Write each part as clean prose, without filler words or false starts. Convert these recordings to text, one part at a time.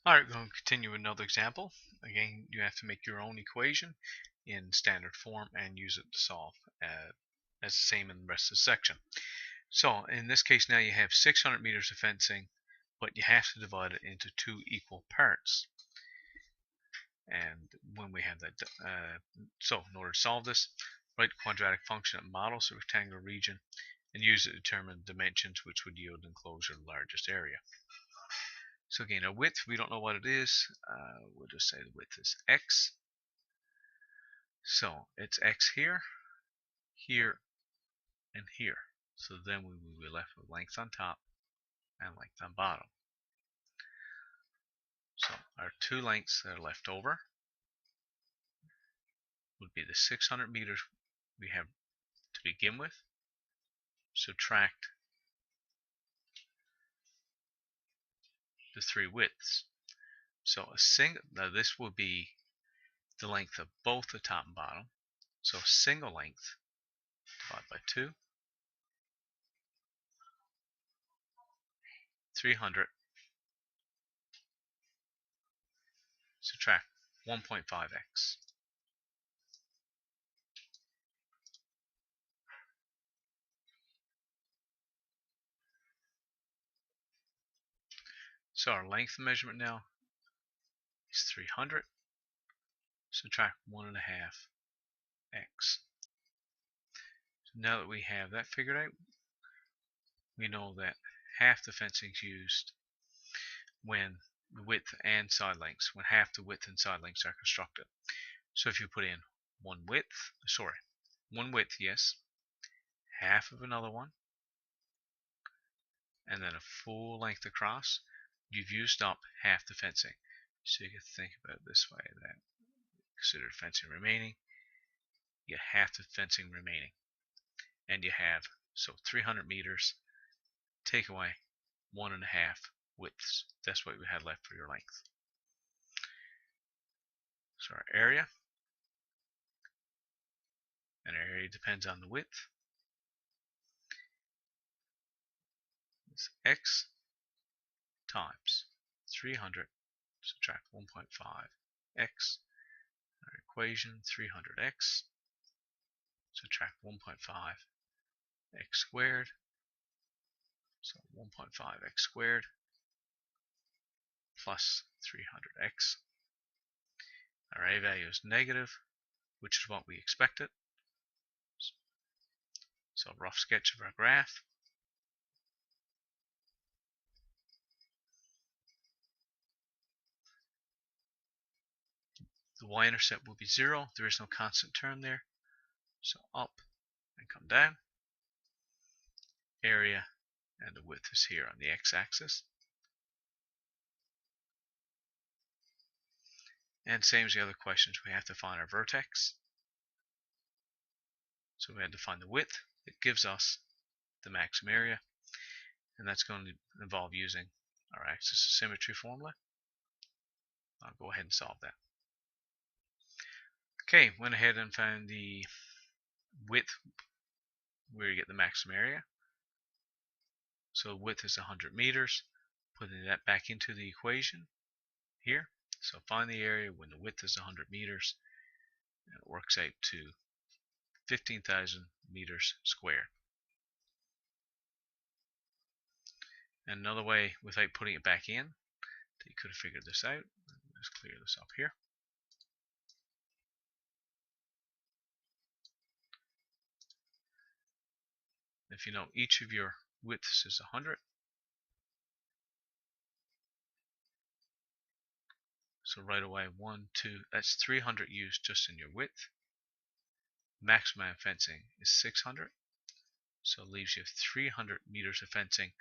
Alright, we're going to continue with another example. Again, you have to make your own equation in standard form and use it to solve as the same in the rest of the section. So in this case now you have 600 meters of fencing, but you have to divide it into two equal parts. And when we have that, so in order to solve this, write the quadratic function that models the rectangular region and use it to determine dimensions which would yield enclosure of the largest area. So again, our width, we don't know what it is. We'll just say the width is x. So it's x here, here, and here. So then we will be left with length on top and length on bottom. So our two lengths that are left over would be the 600 meters we have to begin with. Subtract the three widths. So now this will be the length of both the top and bottom. So single length divided by 2, 300, subtract 1.5x. So our length measurement now is 300, subtract 1.5x. So now that we have that figured out, we know that half the fencing is used when the width and side lengths, when half the width and side lengths are constructed. So if you put in one width, yes, half of another one, and then a full length across, you've used up half the fencing. So you can think about it this way, that consider fencing remaining, you get half the fencing remaining, and you have, so 300 meters, take away 1.5 widths. That's what we had left for your length. So our area, and our area depends on the width, is x times 300 subtract 1.5x. Our equation 300x subtract 1.5x squared. So 1.5x squared plus 300x. Our a value is negative, which is what we expected. So rough sketch of our graph. The y-intercept will be 0. There is no constant term there. So up and come down. Area and the width is here on the x-axis. And same as the other questions, we have to find our vertex. So we had to find the width. It gives us the maximum area. And that's going to involve using our axis of symmetry formula. I'll go ahead and solve that. Okay, went ahead and found the width where you get the maximum area. So width is 100 meters. Putting that back into the equation here. So find the area when the width is 100 meters. And it works out to 15,000 meters squared. And another way, without putting it back in, that you could have figured this out. Let's clear this up here. If you know each of your widths is 100, so right away 1, 2, that's 300 used just in your width. Maximum fencing is 600, so it leaves you 300 meters of fencing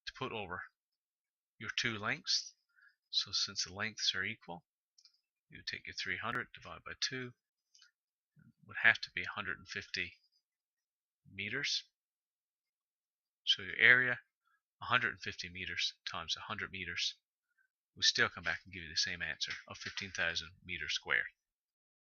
to put over your two lengths. So since the lengths are equal, you take your 300 divided by 2, it would have to be 150 meters. So your area, 150 meters times 100 meters, will still come back and give you the same answer of 15,000 meters squared.